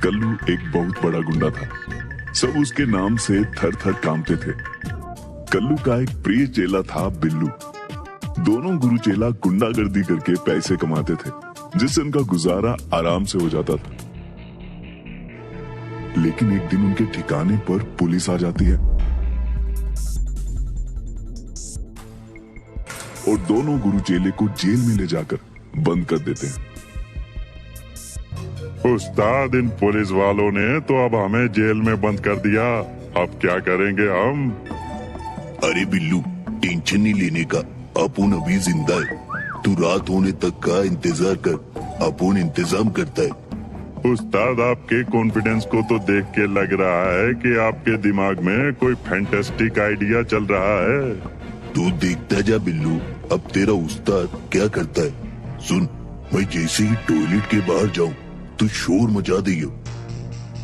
कल्लू एक बहुत बड़ा गुंडा था। सब उसके नाम से थर थर कांपते थे। कल्लू का एक प्रिय चेला था बिल्लू। दोनों गुरु चेला गुंडागर्दी करके पैसे कमाते थे, जिससे उनका गुजारा आराम से हो जाता था। लेकिन एक दिन उनके ठिकाने पर पुलिस आ जाती है और दोनों गुरु चेले को जेल में ले जाकर बंद कर देते हैं। उस्ताद, इन पुलिस वालों ने तो अब हमें जेल में बंद कर दिया, अब क्या करेंगे हम? अरे बिल्लू, टेंशन नहीं लेने का, अपुन अभी जिंदा है। तू रात होने तक का इंतजार कर, अपुन इंतजाम करता है। उस्ताद, आपके कॉन्फिडेंस को तो देख के लग रहा है कि आपके दिमाग में कोई फैंटास्टिक आइडिया चल रहा है। तू देखता जा बिल्लू, अब तेरा उस्ताद क्या करता है। सुन, मैं जैसे ही टॉयलेट के बाहर जाऊं तो शोर मचा दियो।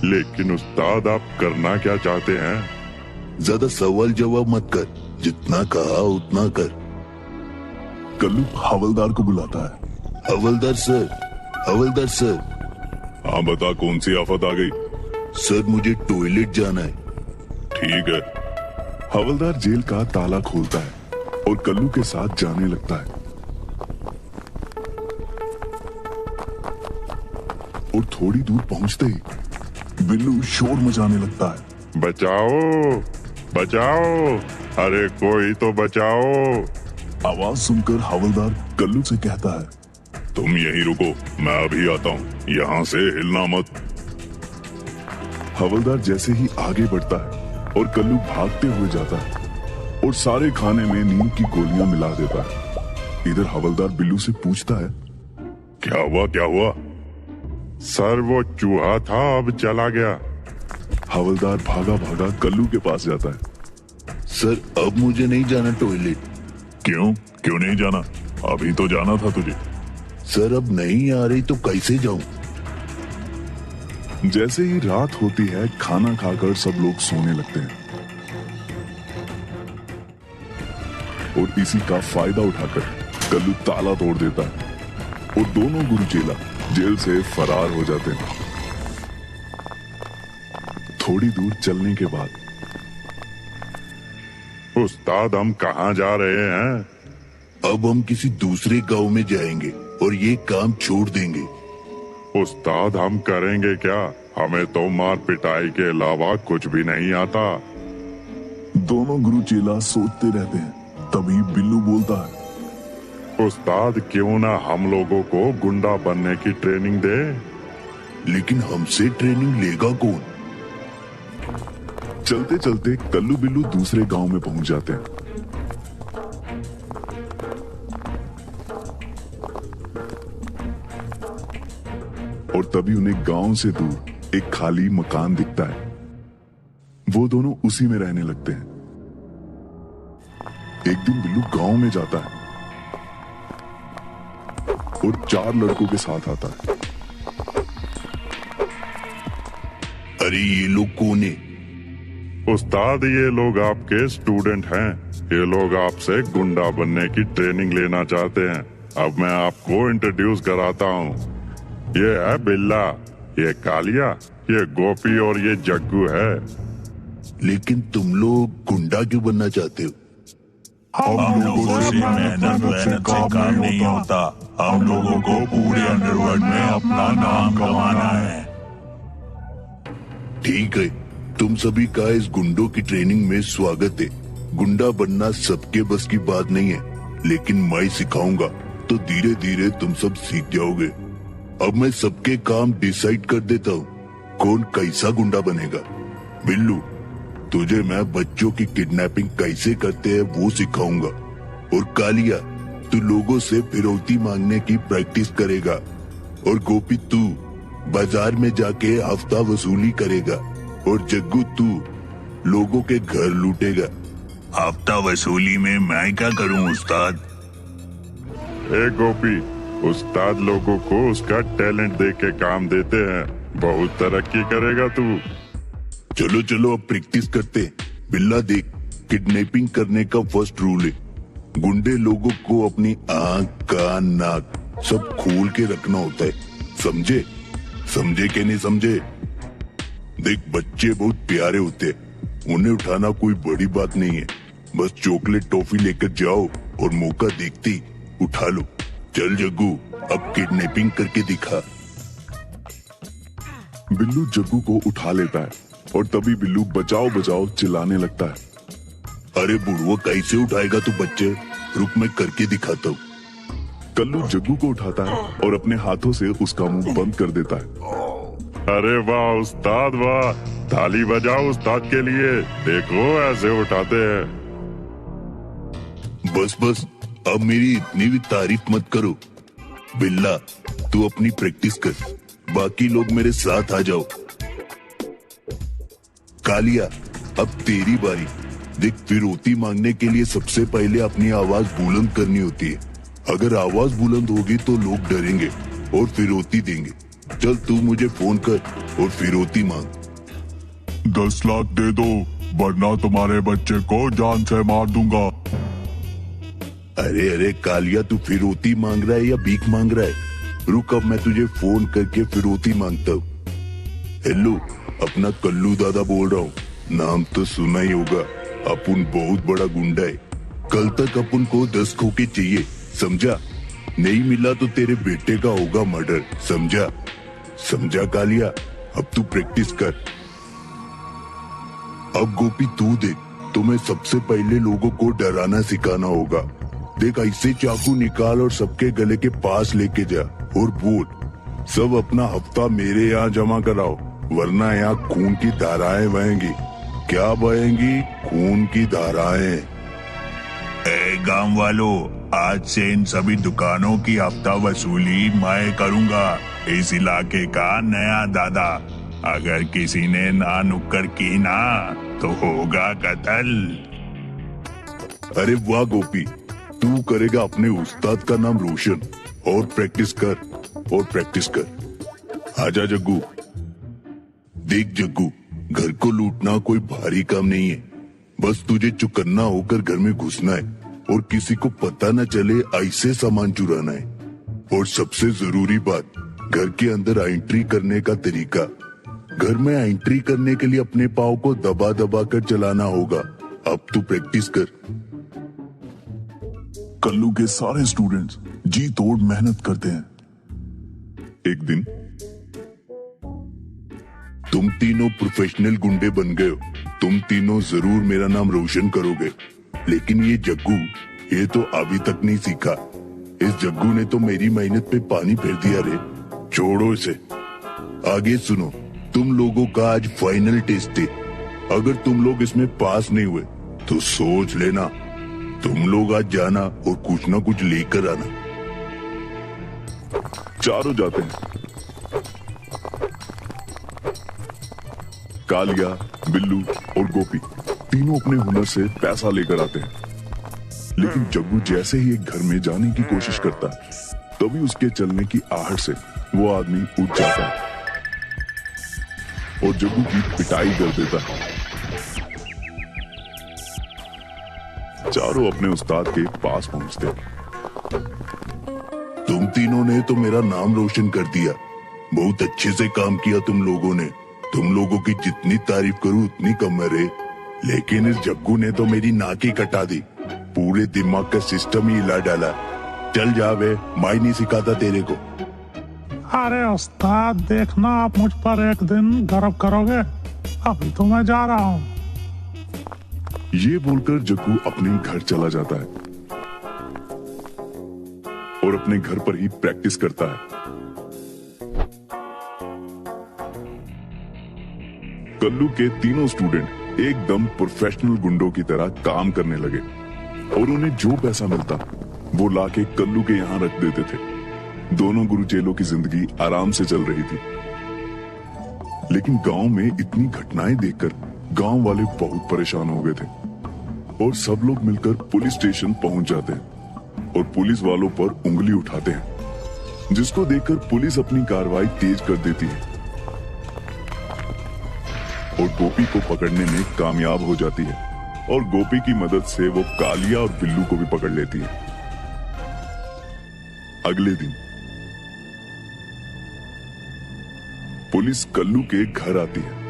लेकिन उस्ताद, आप करना क्या चाहते हैं? ज्यादा सवाल जवाब मत कर, जितना कहा उतना कर। कल्लू हवलदार को बुलाता है। हवलदार सर, हवलदार सर। हाँ बता, कौन सी आफत आ गई? सर, मुझे टॉयलेट जाना है। ठीक है। हवलदार जेल का ताला खोलता है और कल्लू के साथ जाने लगता है। और थोड़ी दूर पहुंचते ही बिल्लू शोर मचाने लगता है। बचाओ, बचाओ, अरे कोई तो बचाओ। आवाज सुनकर हवलदार कल्लू से कहता है, तुम यहीं रुको, मैं अभी आता हूँ, यहाँ से हिलना मत। हवलदार जैसे ही आगे बढ़ता है और कल्लू भागते हुए जाता है और सारे खाने में नींद की गोलियां मिला देता है। इधर हवलदार बिल्लू से पूछता है, क्या हुआ, क्या हुआ? सर, वो चूहा था, अब चला गया। हवलदार भागा भागा कल्लू के पास जाता है। सर, अब मुझे नहीं जाना टॉयलेट। क्यों क्यों नहीं जाना? अभी तो जाना था तुझे। सर, अब नहीं आ रही तो कैसे जाऊं? जैसे ही रात होती है, खाना खाकर सब लोग सोने लगते हैं और इसी का फायदा उठाकर कल्लू ताला तोड़ देता है और दोनों गुरु चेला जेल से फरार हो जाते हैं। थोड़ी दूर चलने के बाद, उस्ताद, हम कहाँ जा रहे हैं? अब हम किसी दूसरे गांव में जाएंगे और ये काम छोड़ देंगे। उस्ताद, हम करेंगे क्या? हमें तो मार पिटाई के अलावा कुछ भी नहीं आता। दोनों गुरु चेला सोचते रहते हैं। तभी बिल्लू बोलता है, उस्ताद, क्यों ना हम लोगों को गुंडा बनने की ट्रेनिंग दे? लेकिन हमसे ट्रेनिंग लेगा कौन? चलते चलते कल्लू बिल्लू दूसरे गांव में पहुंच जाते हैं। और तभी उन्हें गांव से दूर एक खाली मकान दिखता है। वो दोनों उसी में रहने लगते हैं। एक दिन बिल्लू गांव में जाता है और 4 लड़कों के साथ आता है। अरे ये लोग कौन है? उस्ताद, ये लोग आपके स्टूडेंट हैं। ये लोग आपसे गुंडा बनने की ट्रेनिंग लेना चाहते हैं। अब मैं आपको इंट्रोड्यूस कराता हूँ। ये है बिल्ला, ये कालिया, ये गोपी और ये जग्गू है। लेकिन तुम लोग गुंडा क्यों बनना चाहते हो? हम लोगों से मेहनत से काम नहीं होता। हम लोगों को पूरे अंडरवर्ल्ड में अपना नाम कमाना है। ठीक है, तुम सभी का इस गुंडों की ट्रेनिंग में स्वागत है। गुंडा बनना सबके बस की बात नहीं है, लेकिन मैं सिखाऊंगा तो धीरे धीरे तुम सब सीख जाओगे। अब मैं सबके काम डिसाइड कर देता हूँ, कौन कैसा गुंडा बनेगा। बिल्लू, तुझे मैं बच्चों की किडनैपिंग कैसे करते हैं वो सिखाऊंगा। और कालिया, तू लोगों से फिरौती मांगने की प्रैक्टिस करेगा। और गोपी, तू बाजार में जाके हफ्ता वसूली करेगा। और जग्गू, तू लोगों के घर लूटेगा। हफ्ता वसूली में मैं क्या करूं उस्ताद? ए गोपी, उस्ताद लोगों को उसका टैलेंट दे के काम देते हैं। बहुत तरक्की करेगा तू। चलो चलो, अब प्रैक्टिस करते हैं। बिल्ला देख, किडनैपिंग करने का फर्स्ट रूल है, गुंडे लोगों को अपनी आंख, कान, नाक सब खोल के रखना होता है। समझे? समझे कि नहीं समझे? देख, बच्चे बहुत प्यारे होते हैं, उन्हें उठाना कोई बड़ी बात नहीं है। बस चॉकलेट टॉफी लेकर जाओ और मौका देखते ही उठा लो। चल जग्गू, अब किडनैपिंग करके दिखा। बिल्लू जग्गू को उठा लेता है और तभी बिल्लू बचाओ बचाओ चिल्लाने लगता है। अरे बुढ़वा, कैसे उठाएगा तू बच्चे? रुक, मैं करके दिखाता हूँ। कल्लू जग्गू को उठाता है और अपने हाथों से उसका मुंह बंद कर देता है। अरे वाह उस्ताद वाह, ताली बजाओ उस्ताद के लिए। देखो ऐसे उठाते हैं। बस बस, अब मेरी इतनी भी तारीफ मत करो। बिल्ला, तू अपनी प्रैक्टिस कर, बाकी लोग मेरे साथ आ जाओ। कालिया, अब तेरी बारी। देख, फिरौती मांगने के लिए सबसे पहले अपनी आवाज बुलंद करनी होती है। अगर आवाज बुलंद होगी तो लोग डरेंगे और फिरौती देंगे। चल, तू मुझे फोन कर और फिरौती मांग। 10 लाख दे दो, वरना तुम्हारे बच्चे को जान से मार दूंगा। अरे अरे कालिया, तू फिरौती मांग रहा है या भीख मांग रहा है? रुक, अब मैं तुझे फोन करके फिरौती मांगता हूँ। हेलो, अपना कल्लू दादा बोल रहा हूँ। नाम तो सुना ही होगा। अपन बहुत बड़ा गुंडा है। कल तक अपन को 10 खोखे चाहिए, समझा? नहीं मिला तो तेरे बेटे का होगा मर्डर, समझा? समझा कालिया? अब तू प्रैक्टिस कर। अब गोपी तू देख, तुम्हें सबसे पहले लोगों को डराना सिखाना होगा। देख, ऐसे चाकू निकाल और सबके गले के पास लेके जा और बोल, सब अपना हफ्ता मेरे यहाँ जमा कराओ, वरना यहाँ खून की धाराएं बहेंगी। क्या बहेंगी? खून की धाराएं। ए गांव वालों, आज से इन सभी दुकानों की हफ्ता वसूली मैं करूंगा। इस इलाके का नया दादा। अगर किसी ने ना नुक्कड़ की ना तो होगा कत्ल। अरे वाह गोपी, तू करेगा अपने उस्ताद का नाम रोशन। और प्रैक्टिस कर, और प्रैक्टिस कर। आजा जग्गू। देख जग्गू, घर को लूटना कोई भारी काम नहीं है। बस तुझे चुकन्ना होकर घर में घुसना है और किसी को पता न चले ऐसे सामान चुराना है। और सबसे जरूरी बात, घर के अंदर एंट्री करने का तरीका। घर में एंट्री करने के लिए अपने पाँव को दबा दबा कर चलाना होगा। अब तू प्रैक्टिस कर। कल्लू के सारे स्टूडेंट्स जी तोड़ मेहनत करते हैं। एक दिन तुम तीनों प्रोफेशनल गुंडे बन गए हो। तुम तीनों जरूर मेरा नाम रोशन करोगे। लेकिन ये जग्गू, ये तो अभी तक नहीं सीखा। इस जग्गू ने तो मेरी मेहनत पे पानी फेर दिया रे। छोड़ो इसे। आगे सुनो, तुम लोगों का आज फाइनल टेस्ट है। अगर तुम लोग इसमें पास नहीं हुए तो सोच लेना, तुम लोग आज जाना और कुछ ना कुछ लेकर आना। चारों जाते हैं। कालिया, बिल्लू और गोपी तीनों अपने हुनर से पैसा लेकर आते हैं। लेकिन जग्गू जैसे ही एक घर में जाने की कोशिश करता है, तभी उसके चलने की आहट से वो आदमी उठ जाता है और जग्गू की पिटाई कर देता है। चारों अपने उस्ताद के पास पहुंचते हैं। तुम तीनों ने तो मेरा नाम रोशन कर दिया। बहुत अच्छे से काम किया तुम लोगों ने। तुम लोगों की जितनी तारीफ करूं उतनी कम है रे। लेकिन इस जग्गू ने तो मेरी नाक ही कटा दी। पूरे दिमाग का सिस्टम ही हिला डाला। चल जा बे, मैं नहीं सिखाता तेरे को। अरे उस्ताद, देखना आप मुझ पर एक दिन गर्व करोगे। अभी तो मैं जा रहा हूँ। ये बोलकर जग्गू अपने घर चला जाता है और अपने घर पर ही प्रैक्टिस करता है। कल्लू के तीनों स्टूडेंट एकदम प्रोफेशनल गुंडों की तरह काम करने लगे और उन्हें जो पैसा मिलता वो लाके कल्लू के यहाँ रख देते थे। दोनों गुरुचेलों की जिंदगी आराम से चल रही थी। लेकिन गांव में इतनी घटनाएं देखकर गांव वाले बहुत परेशान हो गए थे और सब लोग मिलकर पुलिस स्टेशन पहुंच जाते हैं और पुलिस वालों पर उंगली उठाते हैं, जिसको देखकर पुलिस अपनी कार्रवाई तेज कर देती है और गोपी को पकड़ने में कामयाब हो जाती है और गोपी की मदद से वो कालिया और बिल्लू को भी पकड़ लेती है। अगले दिन पुलिस कल्लू के घर आती है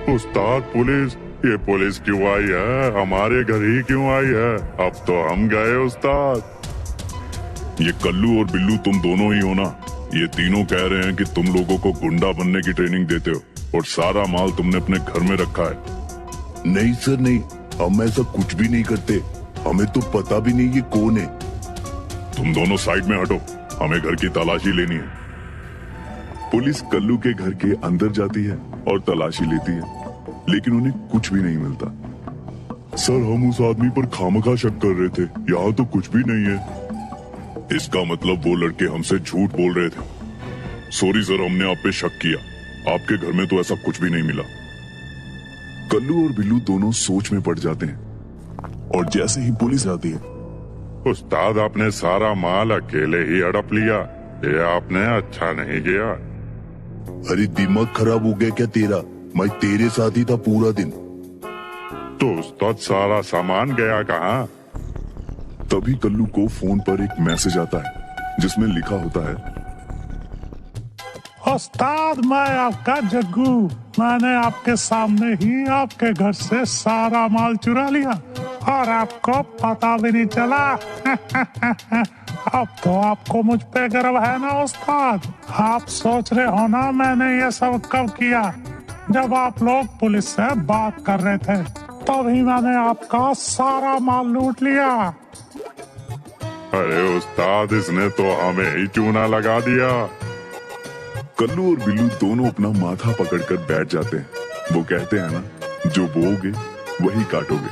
उस्ताद पुलिस, ये पुलिस क्यों आई है? हमारे घर ही क्यों आई है? अब तो हम गए उस्ताद। ये कल्लू और बिल्लू तुम दोनों ही हो ना? ये तीनों कह रहे हैं कि तुम लोगों को गुंडा बनने की ट्रेनिंग देते हो और सारा माल तुमने अपने घर में रखा है। नहीं सर नहीं, हम ऐसा कुछ भी नहीं करते। हमें तो पता भी नहीं ये कौन है। तुम दोनों साइड में हटो, हमें घर की तलाशी लेनी है। पुलिस कल्लू के घर के अंदर जाती है और तलाशी लेती है, लेकिन उन्हें कुछ भी नहीं मिलता। सर हम उस आदमी पर खामखा शक कर रहे थे, यहाँ तो कुछ भी नहीं है। इसका मतलब वो लड़के हमसे झूठ बोल रहे थे। सॉरी सर, हमने आप पे शक किया। आपके घर में तो ऐसा कुछ भी नहीं मिला। कल्लू और बिल्लू दोनों सोच में पड़ जाते हैं और जैसे ही पुलिस आती है, उस्ताद आपने सारा माल अकेले ही हड़प लिया, ये आपने अच्छा नहीं किया। अरे दिमाग खराब हो गया क्या तेरा? मैं तेरे साथ ही था पूरा दिन। तो उस्ताद सारा सामान गया कहाँ? तभी कल्लू को फोन पर एक मैसेज आता है जिसमें लिखा होता है, उस्ताद मैं आपका जग्गू, मैंने आपके सामने ही आपके घर से सारा माल चुरा लिया और आपको पता भी नहीं चला। अब तो आपको मुझ पे गर्व है ना उस्ताद? आप सोच रहे हो ना मैंने ये सब कब किया? जब आप लोग पुलिस से बात कर रहे थे तभी मैंने आपका सारा माल लूट लिया। अरे उस्ताद, इसने तो हमें ही चूना लगा दिया। कल्लू और बिल्लू दोनों अपना माथा पकड़कर बैठ जाते हैं। वो कहते हैं ना, जो बोओगे वही काटोगे।